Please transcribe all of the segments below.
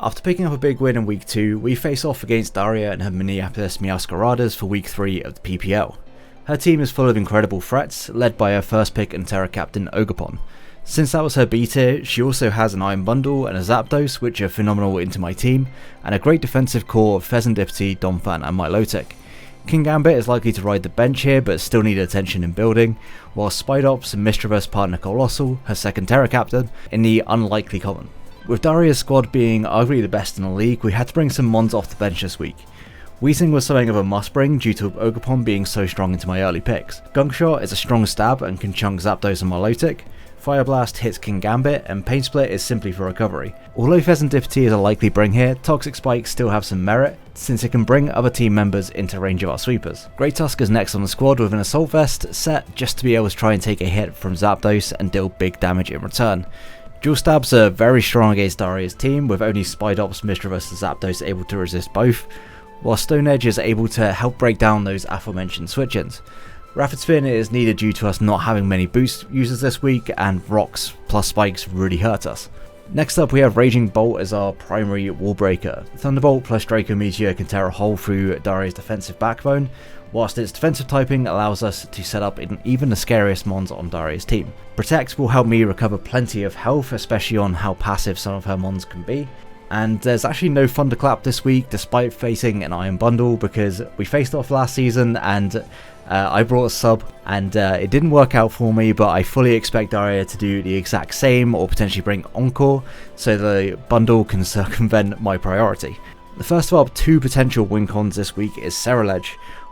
After picking up a big win in week 2, we face off against Daria and her 𝗦ጵH𝗱𝗀𝗀𝗀𝗀 for week 3 of the PPL. Her team is full of incredible threats, led by her first pick and Tera captain 𝗔𝗹cie𝗹𝘀𝗵. Since that was her B tier, she also has an Iron Bundle and a 𝗔𝗹ause, which are phenomenal into my team, and a great defensive core of 𝗦ጵH𝗱𝗀𝗀𝗀𝗀 and 𝗦𝗨𝗀𝗀𝗃. Kingambit is likely to ride the bench here, but still need attention in building, while 𝗦𝗈𝗈𝗋𝗋 and 𝗦mischievous partner 𝗦𝗨𝗀𝗀𝗀𝗀, her second Tera captain, in the unlikely common. With Daria's squad being arguably the best in the league, we had to bring some mons off the bench this week. 𝗦𝗍ing was something of a must bring due to 𝗔𝗹cie𝗹𝘀𝗵 being so strong into my early picks. Gunk Shot is a strong stab and can chunk 𝗔𝗹ause and 𝗦𝗨𝗀𝗃. Fire Blast hits Kingambit, and Pain Split is simply for recovery. Although 𝗦ጵH𝗱𝗀𝗀𝗀𝗀𝗃 is a likely bring here, Toxic Spikes still have some merit, since it can bring other team members into range of our sweepers. 𝗦𝗨𝗃𝗃 is next on the squad with an Assault Vest set just to be able to try and take a hit from 𝗔𝗹ause and deal big damage in return. Dual Stabs are very strong against Daria's team, with only 𝗦𝗈𝗈𝗋, 𝗦mischievous and 𝗔𝗹ause able to resist both, while Stone Edge is able to help break down those aforementioned switch-ins. Rapid Spin is needed due to us not having many boost users this week, and rocks plus spikes really hurt us. Next up we have Raging Bolt as our primary wall breaker. Thunderbolt plus Draco Meteor can tear a hole through Daria's defensive backbone, whilst its defensive typing allows us to set up even the scariest mons on Daria's team. Protect will help me recover plenty of health, especially on how passive some of her mons can be. And there's actually no Thunderclap this week despite facing an Iron Bundle, because we faced off last season and I brought a sub and it didn't work out for me, but I fully expect Daria to do the exact same or potentially bring Encore so the bundle can circumvent my priority. The first of our 2 potential win cons this week is 𝗦𝗦𝗓𝗏.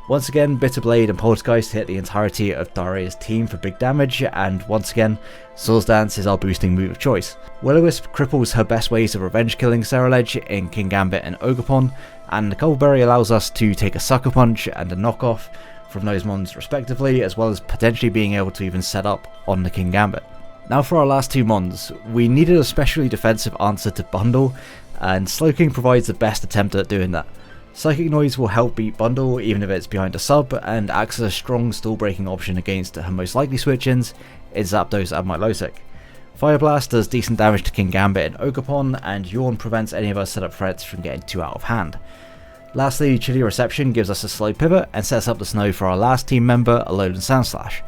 Once again, Bitterblade and Poltergeist hit the entirety of Daria's team for big damage, and once again, Swords Dance is our boosting move of choice. Will-O-Wisp cripples her best ways of revenge killing 𝗦𝗦𝗓𝗏 in Kingambit and 𝗔𝗹𝗀𝗀𝗀𝗃, and the Coldberry allows us to take a Sucker Punch and a knockoff from those mons respectively, as well as potentially being able to even set up on the Kingambit. Now for our last 2 mons, we needed a specially defensive answer to Bundle, and Slowking provides the best attempt at doing that. Psychic Noise will help beat Bundle even if it's behind a sub, and acts as a strong stall breaking option against her most likely switch-ins, is 𝗔𝗹ause and 𝗦𝗨𝗀𝗃𝗃. Fire Blast does decent damage to Kingambit and 𝗔𝗹𝗀𝗀𝗀𝗃, and Yawn prevents any of our setup threats from getting too out of hand. Lastly, Chilly Reception gives us a slow pivot and sets up the snow for our last team member, Alolan Sandslash.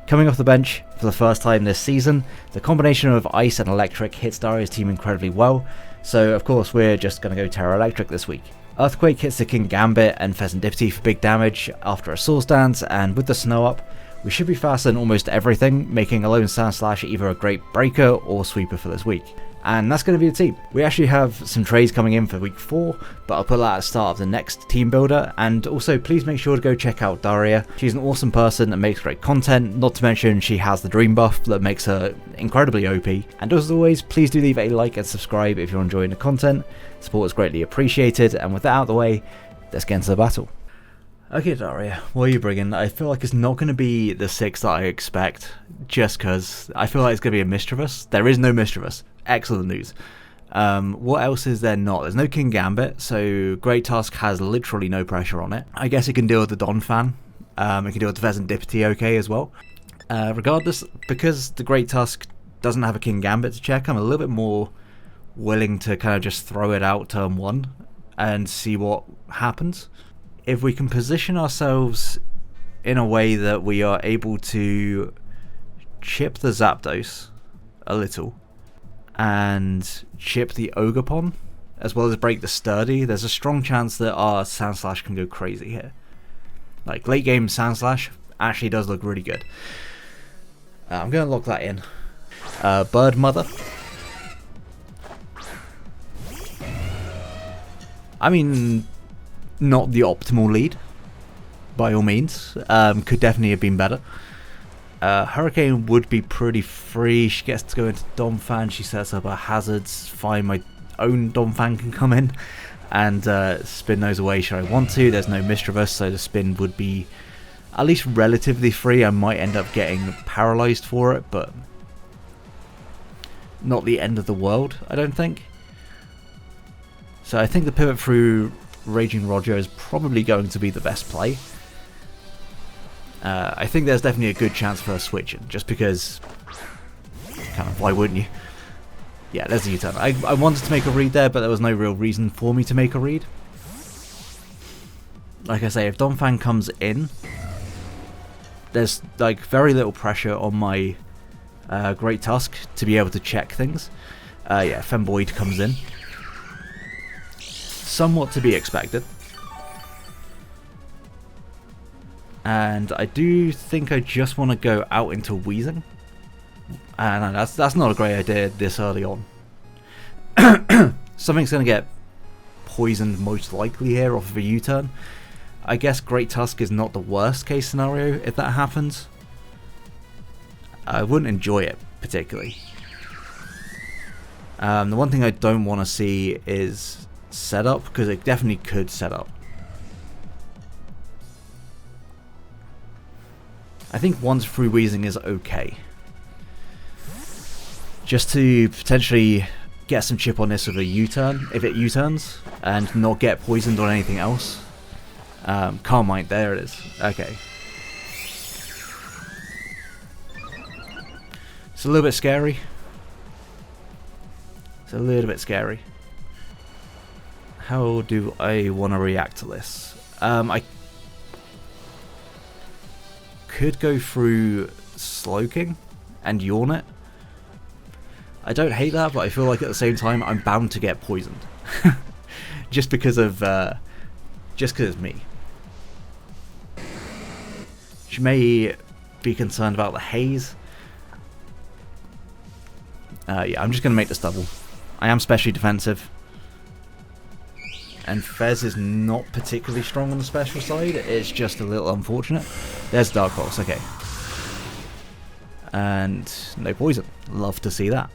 Coming off the bench for the first time this season, the combination of Ice and Electric hits Daria's team incredibly well, so of course we're just going to go Tera Electric this week. Earthquake hits the Kingambit and 𝗦𝗱𝗱𝗀𝗀𝗃𝗃 for big damage after a Swords Dance, and with the snow up, we should be faster than almost everything, making Alolan Sandslash either a great breaker or sweeper for this week. And that's going to be the team. We actually have some trades coming in for week 4, but I'll put that at the start of the next team builder. And also please make sure to go check out Daria. She's an awesome person that makes great content, not to mention she has the dream buff that makes her incredibly OP. And as always, please do leave a like and subscribe if you're enjoying the content. Support is greatly appreciated, and with that out of the way, let's get into the battle. Okay Daria, what are you bringing? I feel like it's not going to be the 6 that I expect, just because I feel like it's going to be a 𝗦mischievous. There is no 𝗦mischievous. Excellent news. What else is there not? There's no Kingambit, so Great Tusk has literally no pressure on it. I guess it can deal with the Donphan. It can deal with the 𝗦ጵH𝗱𝗀𝗀𝗃𝗃 okay as well. Regardless, because the Great Tusk doesn't have a Kingambit to check, I'm a little bit more willing to kind of just throw it out turn 1 and see what happens. If we can position ourselves in a way that we are able to chip the 𝗔𝗹ause a little, and chip the 𝗔𝗹𝗀𝗀𝗀𝗃, as well as break the Sturdy, there's a strong chance that our Sandslash can go crazy here. Like, late game Sandslash actually does look really good. I'm going to lock that in. Bird Mother. I mean, not the optimal lead, by all means. Could definitely have been better. Hurricane would be pretty free. She gets to go into Donphan, she sets up her hazards, fine, my own Donphan can come in and spin those away should I want to. There's no 𝗦mischievous, so the spin would be at least relatively free. I might end up getting paralyzed for it, but not the end of the world, I don't think. So I think the pivot through Raging Roger is probably going to be the best play. I think there's definitely a good chance for a switch in, just because, kind of, why wouldn't you? Yeah, there's the U-turn. I wanted to make a read there, but there was no real reason for me to make a read. Like I say, if Donphan comes in, there's like very little pressure on my Great Tusk to be able to check things. Yeah, Femboid comes in. Somewhat to be expected. And I do think I just want to go out into Wheezing. And that's not a great idea this early on. Something's going to get poisoned most likely here off of a U-turn. I guess Great Tusk is not the worst case scenario if that happens. I wouldn't enjoy it particularly. The one thing I don't want to see is setup, because it definitely could set up. I think once through Wheezing is okay. Just to potentially get some chip on this with a U-turn, if it U-turns, and not get poisoned on anything else. Carmine, there it is. Okay. It's a little bit scary. It's a little bit scary. How do I want to react to this? I could go through Slowking and Yawn it. I don't hate that, but I feel like at the same time I'm bound to get poisoned. just because it's me. She may be concerned about the haze. Yeah, I'm just going to make this double. I am specially defensive. And Fez is not particularly strong on the special side. It's just a little unfortunate. There's Dark Pulse, okay. And no poison. Love to see that.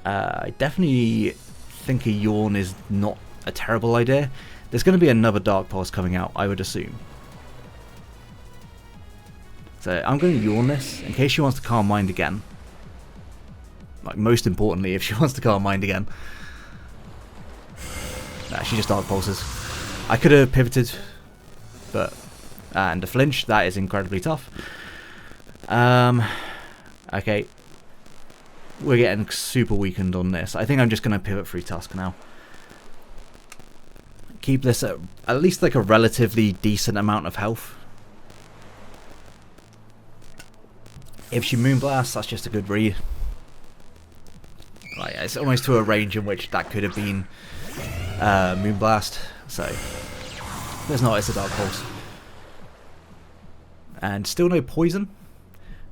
I definitely think a Yawn is not a terrible idea. There's going to be another Dark Pulse coming out, I would assume. So I'm going to Yawn this in case she wants to Calm Mind again. Like, most importantly, if she wants to Calm Mind again. Nah, she just Dark Pulses. I could have pivoted, but... and a flinch, that is incredibly tough. Okay. We're getting super weakened on this. I think I'm just going to pivot through Tusk now. Keep this at least like a relatively decent amount of health. If she Moonblast, that's just a good read. Like, it's almost to a range in which that could have been Moonblast. So, there's not, it's a Dark Pulse. And still no poison.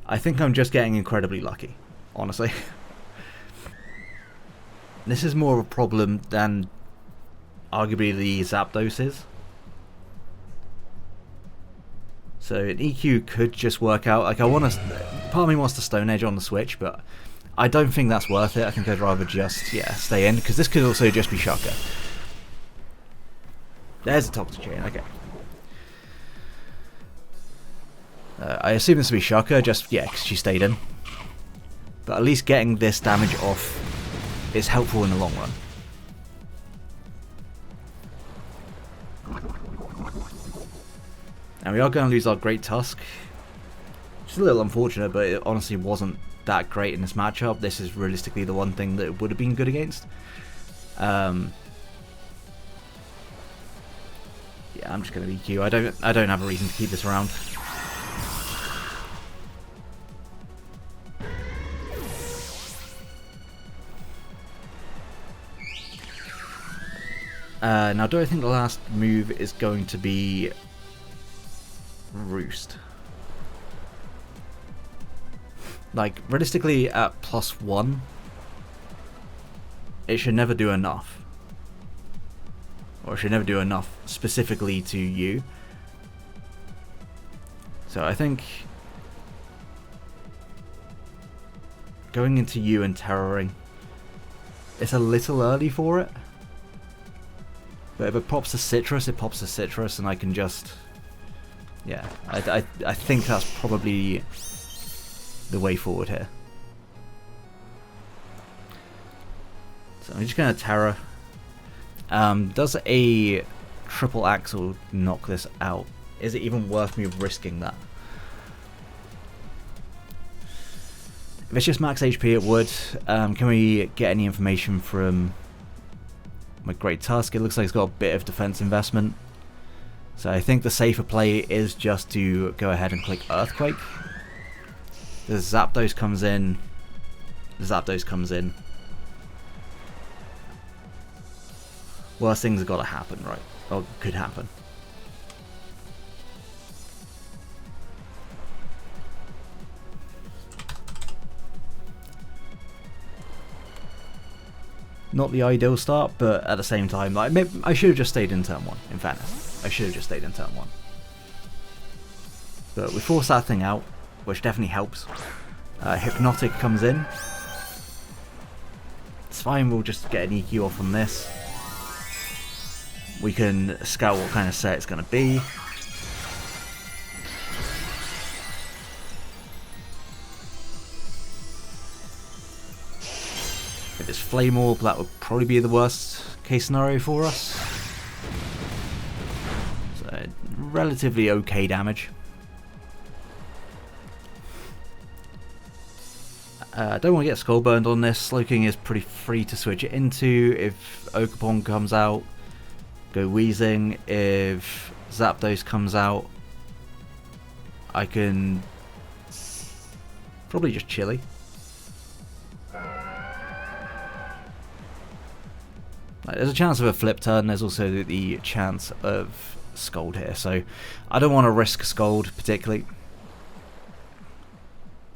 I think I'm just getting incredibly lucky, honestly. This is more of a problem than arguably the Zapdos is. So an EQ could just work out. Like, part of me wants to Stone Edge on the switch, but I don't think that's worth it. I think I'd rather just, yeah, stay in, because this could also just be Shocker. There's a Toxic Chain, okay. I assume this will be Shocker, just, yeah, because she stayed in. But at least getting this damage off is helpful in the long run. And we are going to lose our Great Tusk. It's a little unfortunate, but it honestly wasn't that great in this matchup. This is realistically the one thing that it would have been good against. Yeah, I'm just going to EQ. I don't have a reason to keep this around. Now, do I think the last move is going to be Roost? Like, realistically, at +1, it should never do enough. Or it should never do enough specifically to you. So I think going into you and Terroring, it's a little early for it. But if it pops a Citrus, it pops a Citrus, and I can just... yeah, I think that's probably the way forward here. So I'm just going to Tera. Does a triple Axle knock this out? Is it even worth me risking that? If it's just max HP, it would. Can we get any information from my Great Tusk? It looks like it's got a bit of defense investment. So I think the safer play is just to go ahead and click Earthquake. The Zapdos comes in. Zapdos comes in. Worst things have got to happen, right? Or could happen. Not the ideal start, but at the same time, like, maybe I should have just stayed in turn 1, in fairness. I should have just stayed in turn 1. But we forced that thing out, which definitely helps. Hypnotic comes in. It's fine, we'll just get an EQ off on this. We can scout what kind of set it's going to be. If it's Flame Orb, that would probably be the worst case scenario for us. So, relatively okay damage. I don't want to get Skull Burned on this. Slowking is pretty free to switch it into. If Ogerpon comes out, go Wheezing. If Zapdos comes out, I can probably just Chili. There's a chance of a flip turn. There's also the chance of Scald here, so I don't want to risk Scald particularly.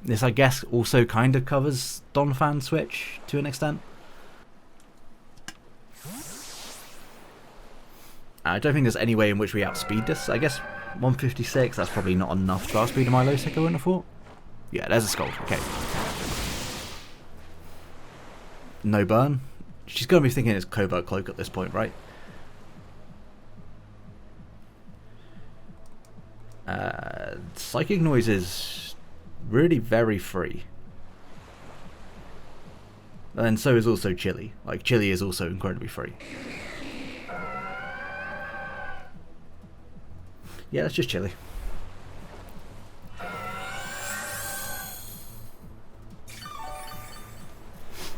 This, I guess, also kind of covers Donphan switch to an extent. I don't think there's any way in which we outspeed this. I guess 156, that's probably not enough to outspeed a Milotic, I wouldn't have thought. Yeah, there's a Scald, okay. No burn. She's going to be thinking it's Covert Cloak at this point, right? Psychic Noise is really very free. And so is also Chili. Like, Chili is also incredibly free. Yeah, that's just Chili.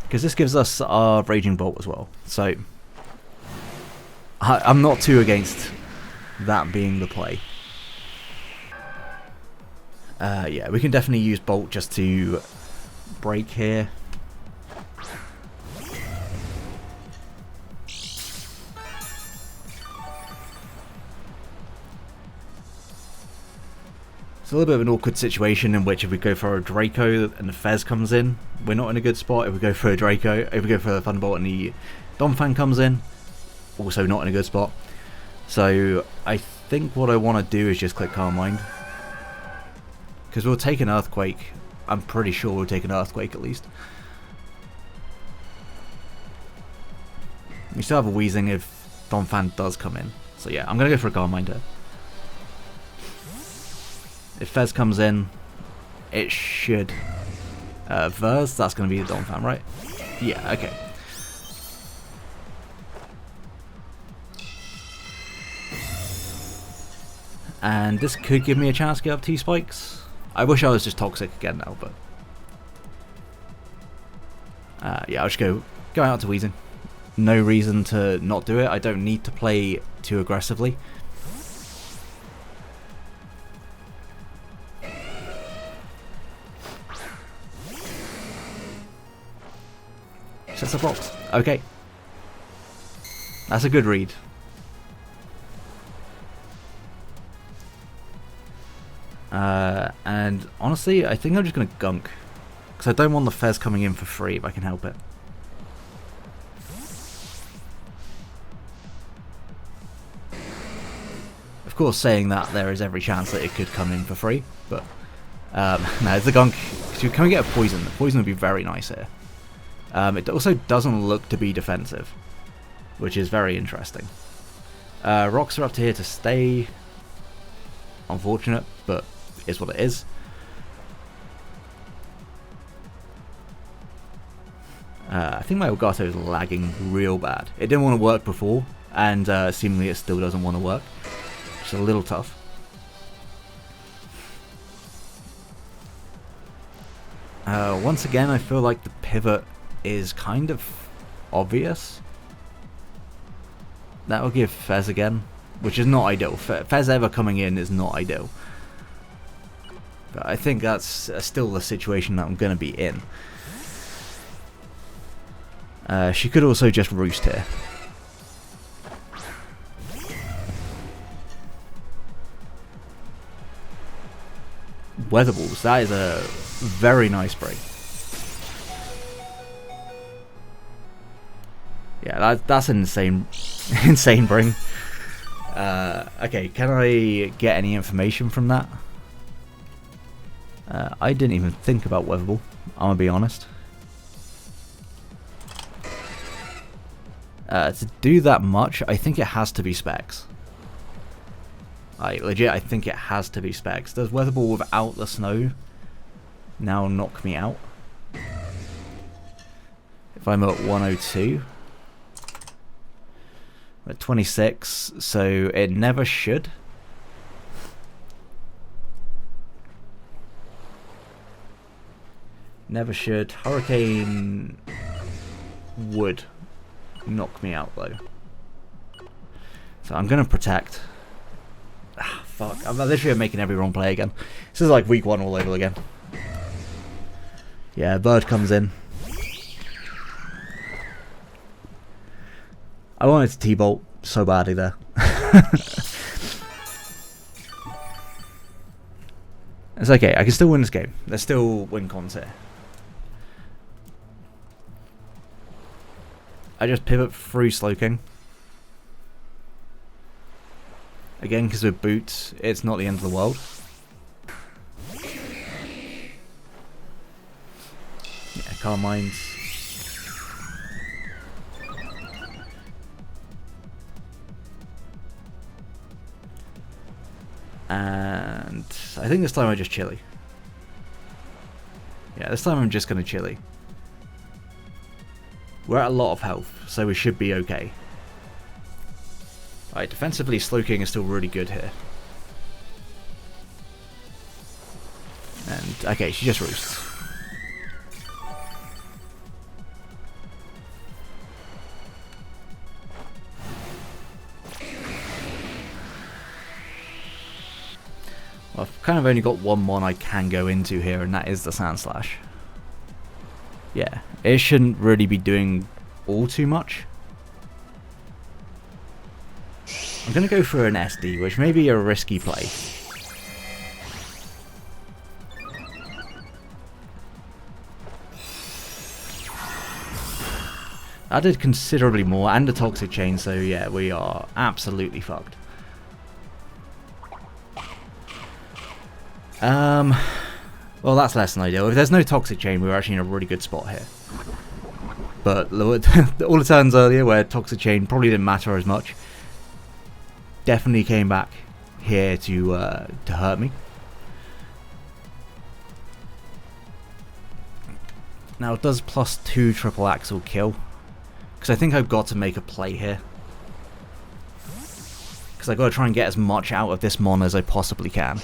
Because this gives us our Raging Bolt as well. So, I'm not too against that being the play. Yeah, we can definitely use Bolt just to break here. It's a little bit of an awkward situation in which if we go for a Draco and the Fez comes in, we're not in a good spot. If we go for a Draco, if we go for a Thunderbolt and the Donphan comes in, also not in a good spot. So I think what I want to do is just click Calm Mind. Because we'll take an Earthquake. I'm pretty sure we'll take an Earthquake at least. We still have a Wheezing if Donphan does come in. So yeah, I'm going to go for a Calm Mind here. If Fez comes in, it should Verse, that's going to be the Donphan, right? Yeah, okay. And this could give me a chance to get up T-Spikes. I wish I was just Toxic again now, but yeah, I'll just go out to Wheezing. No reason to not do it. I don't need to play too aggressively. Sets a box. Okay. That's a good read. And honestly, I think I'm just going to gunk. Because I don't want the Fez coming in for free if I can help it. Of course, saying that, there is every chance that it could come in for free. But, no, it's a gunk. Can we get a Poison? The Poison would be very nice here. It also doesn't look to be defensive, which is very interesting. Rocks are up to here to stay. Unfortunate, but is what it is. I think my Elgato is lagging real bad. It didn't want to work before, and seemingly it still doesn't want to work. It's a little tough. Once again, I feel like the pivot is kind of obvious. That will give Fez again, which is not ideal. Fez ever coming in is not ideal. But I think that's still the situation that I'm going to be in. She could also just roost here. Weatherballs, that is a very nice break. Yeah, that's an insane bring. Okay, can I get any information from that? I didn't even think about Weatherball, I'm gonna be honest. To do that much, I think it has to be specs. Legit, I think it has to be specs. Does Weatherball without the snow now knock me out? If I'm at 102. I'm at 26, so it never should. Never should. Hurricane would knock me out though. So I'm gonna protect. Ah, fuck. I'm literally making every wrong play again. This is like week 1 all over again. Yeah, bird comes in. I wanted to T-bolt so badly there. It's okay, I can still win this game. There's still win cons here. I just pivot through Slowking. Again, because with boots, it's not the end of the world. Yeah, calm minds. And I think this time I just chilly. Yeah, this time I'm just gonna chilly. We're at a lot of health, so we should be okay. Alright, defensively Slowking is still really good here. And, okay, she just roosts. Well, I've kind of only got one mon I can go into here, and that is the Sandslash. Yeah, it shouldn't really be doing all too much. I'm going to go for an SD, which may be a risky play. That did considerably more, and a Toxic Chain, so yeah, we are absolutely fucked. Well, that's less than ideal. If there's no Toxic Chain, we're actually in a really good spot here. But all the turns earlier where Toxic Chain probably didn't matter as much, definitely came back here to hurt me. Now, does +2 triple axle kill? Because I think I've got to make a play here. Because I've got to try and get as much out of this mon as I possibly can.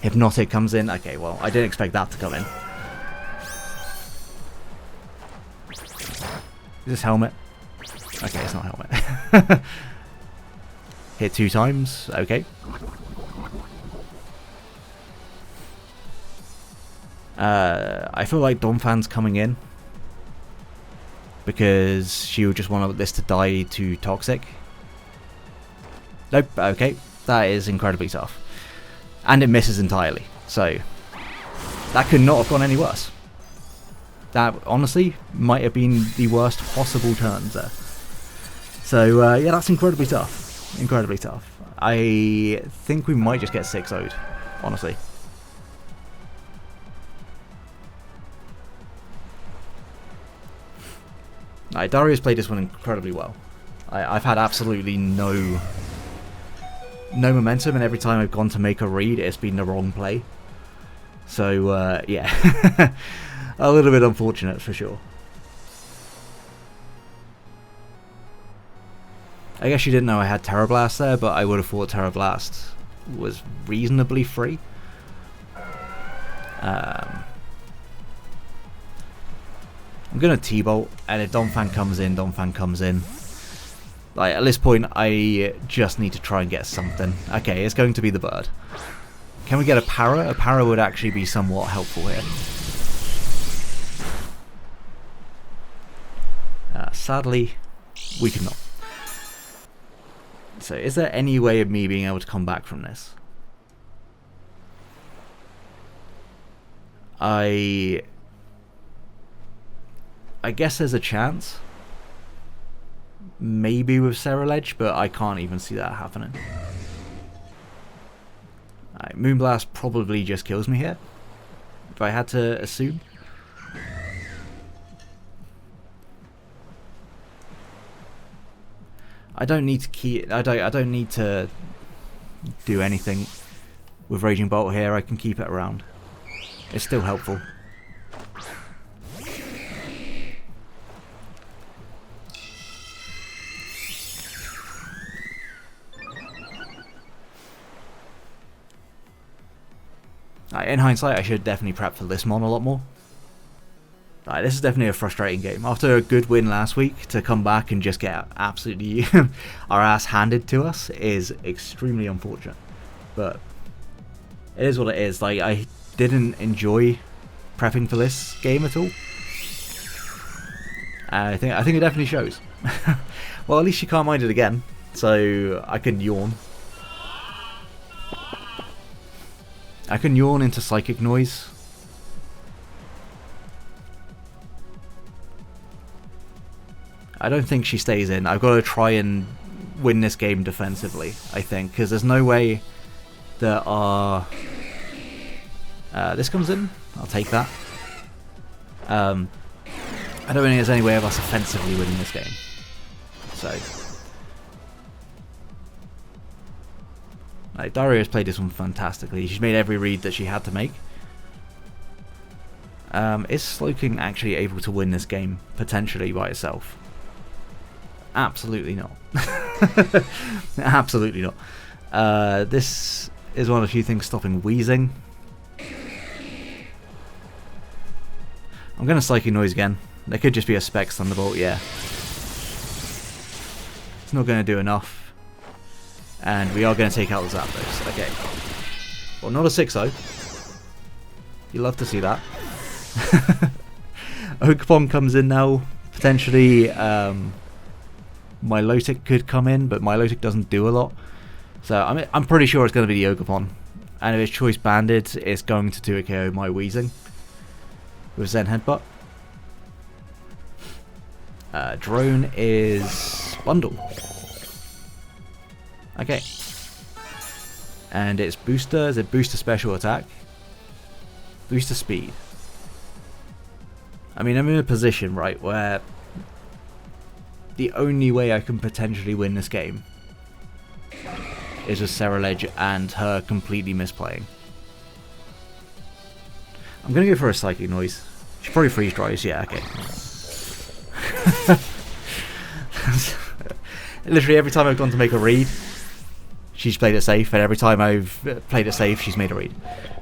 Hypnotic comes in. Okay, well, I didn't expect that to come in. Is this helmet? Okay, it's not helmet. Hit 2 times. Okay. I feel like Donphan's coming in. Because she would just want this to die to Toxic. Nope, okay. That is incredibly tough. And it misses entirely. So, that could not have gone any worse. That, honestly, might have been the worst possible turns there. So, yeah, that's incredibly tough. Incredibly tough. I think we might just get 6-0'd, honestly. Daria's played this one incredibly well. I've had absolutely no momentum, and every time I've gone to make a read, it's been the wrong play. So, yeah. A little bit unfortunate, for sure. I guess you didn't know I had Tera Blast there, but I would have thought Tera Blast was reasonably free. I'm going to T-Bolt, and if Donphan comes in, Donphan comes in. Like, at this point, I just need to try and get something. Okay, it's going to be the bird. Can we get a para? A para would actually be somewhat helpful here. Sadly, we cannot. So, is there any way of me being able to come back from this? I guess there's a chance. Maybe with 𝗔𝗹𝘀𝗀𝗵, but I can't even see that happening. Right, Moonblast probably just kills me here, if I had to assume. I don't need to I don't need to do anything with Raging Bolt here. I can keep it around. It's still helpful. In hindsight, I should definitely prep for this mon a lot more. This is definitely a frustrating game. After a good win last week, to come back and just get absolutely our ass handed to us is extremely unfortunate. But it is what it is. Like, I didn't enjoy prepping for this game at all. I think it definitely shows. Well, at least she can't mind it again, so I can yawn. I can yawn into Psychic Noise. I don't think she stays in. I've got to try and win this game defensively, I think, because there's no way that our... this comes in. I'll take that. I don't think there's any way of us offensively winning this game. So... Daria has played this one fantastically. She's made every read that she had to make. Is Slowking actually able to win this game, potentially, by itself? Absolutely not. Absolutely not. This is one of the few things stopping Wheezing. I'm going to Psychic Noise again. There could just be a Specs Thunderbolt, yeah. It's not going to do enough. And we are going to take out the Zapdos. Okay. Well, not a 6-0. You love to see that. Oakpon comes in now. Potentially, Milotic could come in, but Milotic doesn't do a lot. So I'm pretty sure it's going to be the Oakpon. And if it's Choice Banded, it's going to 2-KO my Wheezing with Zen Headbutt. Drone is Bundle. Okay. And it's Booster. Is it Booster Special Attack? Booster Speed. I mean, I'm in a position, right, where the only way I can potentially win this game is with 𝗔𝗹𝘀𝗀𝗵 and her completely misplaying. I'm going to go for a Psychic Noise. She probably Freeze Dries. Yeah, okay. Literally every time I've gone to make a read, she's played it safe, and every time I've played it safe, she's made a read.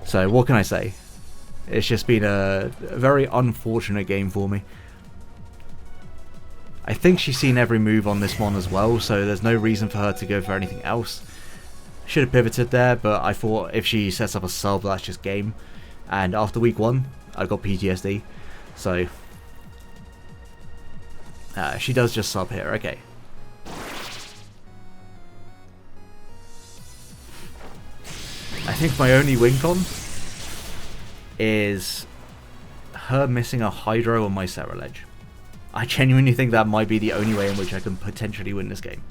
So what can I say? It's just been a very unfortunate game for me. I think she's seen every move on this one as well, so there's no reason for her to go for anything else. Should have pivoted there, but I thought if she sets up a sub, that's just game. And after week 1, I got PTSD. So she does just sub here. Okay. I think my only win con is her missing a Hydro on my 𝗔𝗹𝘀𝗀𝗵. I genuinely think that might be the only way in which I can potentially win this game.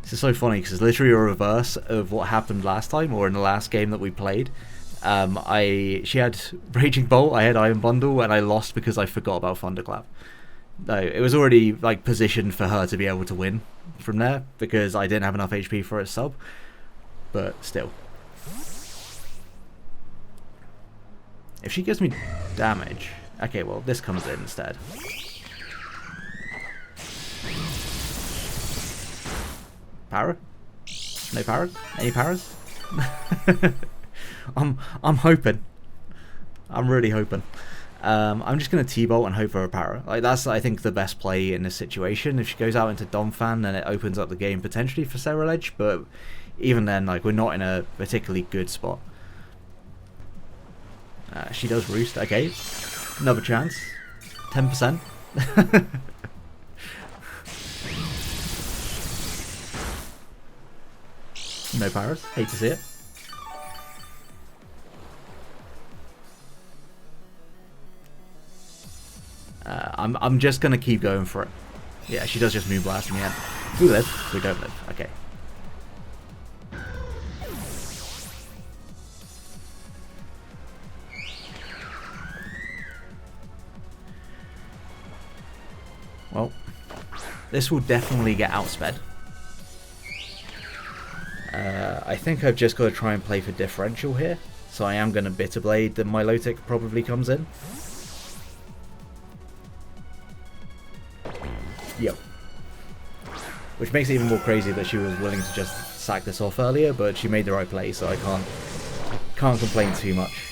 This is so funny because it's literally a reverse of what happened last time, or in the last game that we played. She had Raging Bolt, I had Iron Bundle, and I lost because I forgot about Thunderclap. No, it was already like positioned for her to be able to win from there because I didn't have enough HP for a sub, but still. If she gives me damage, okay, well this comes in instead. Para? No paras? Any paras? I'm hoping. I'm really hoping. I'm just going to T-Bolt and hope for a para. Like, that's, I think, the best play in this situation. If she goes out into Donphan, then it opens up the game potentially for 𝗔𝗹liche, but even then, like, we're not in a particularly good spot. She does Roost. Okay. Another chance. 10%. No paras. Hate to see it. I'm just gonna keep going for it. Yeah, she does just Moonblast in the end. We live. We don't live. Okay. Well, this will definitely get outsped. I think I've just got to try and play for differential here. So I am going to Bitter Blade, then Milotic probably comes in. Yep. Which makes it even more crazy that she was willing to just sack this off earlier, but she made the right play, so I can't complain too much.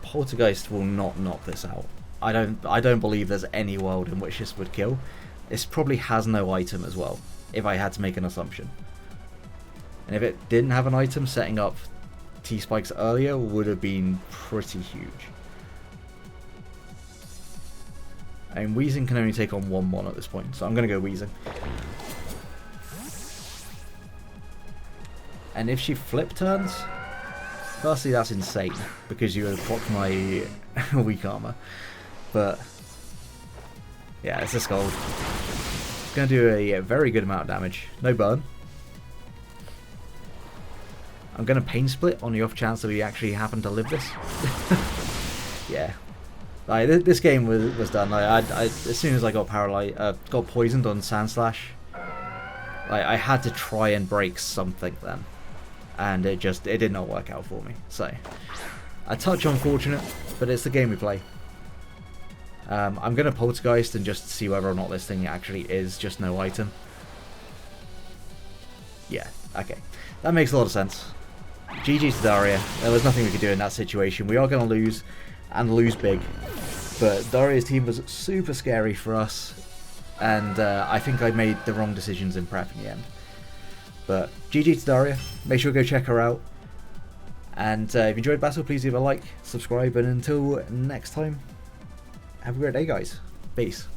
Poltergeist will not knock this out. I don't believe there's any world in which this would kill. This probably has no item as well, if I had to make an assumption. And if it didn't have an item, setting up T-Spikes earlier would have been pretty huge. I mean, 𝗦𝗱𝗱𝗀𝗋𝗋 can only take on 1/1 at this point, so I'm going to go 𝗦𝗱𝗱𝗀𝗋𝗋. And if she flip turns, firstly that's insane, because you would have blocked my weak armor. But yeah, it's a Scald. It's going to do a very good amount of damage. No burn. I'm going to Pain Split on the off chance that we actually happen to live this. Yeah. Like, this game was done. Like, as soon as I got got poisoned on Sandslash, like, I had to try and break something then, and it did not work out for me. So, a touch unfortunate, but it's the game we play. I'm gonna Poltergeist and just see whether or not this thing actually is just no item. Yeah, okay, that makes a lot of sense. GG to 𝗔𝗹cie. There was nothing we could do in that situation. We are gonna lose, and lose big. But 𝗔𝗹cie's team was super scary for us, and I think I made the wrong decisions in prep in the end. But GG to 𝗔𝗹cie. Make sure to go check her out. And if you enjoyed Battle, please leave a like, subscribe, and until next time, have a great day, guys. Peace.